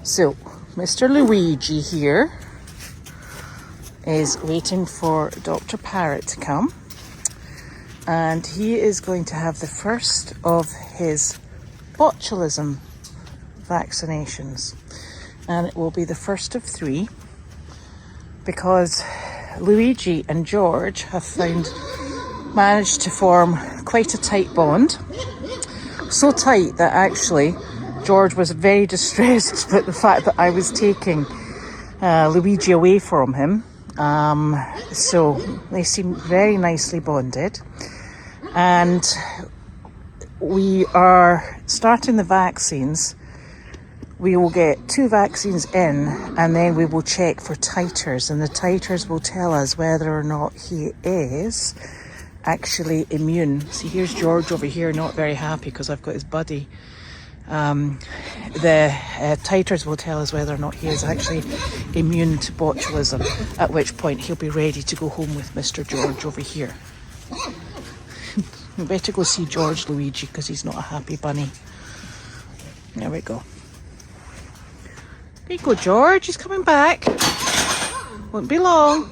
So, Mr. Luigi here is waiting for Dr. Parrot to come, and he is going to have the first of his botulism vaccinations, and it will be the first of 3 because Luigi and George have managed to form quite a tight bond. So tight that actually George was very distressed about the fact that I was taking Luigi away from him. So they seem very nicely bonded, and we are starting the vaccines. We will get 2 vaccines in, and then we will check for titers, and the titers will tell us whether or not he is actually immune. See, here's George over here, not very happy because I've got his buddy. The titers will tell us whether or not he is actually immune to botulism, at which point he'll be ready to go home with Mr. George over here. We better go see George, Luigi, because he's not a happy bunny. There we go. There you go, George. He's coming back. Won't be long.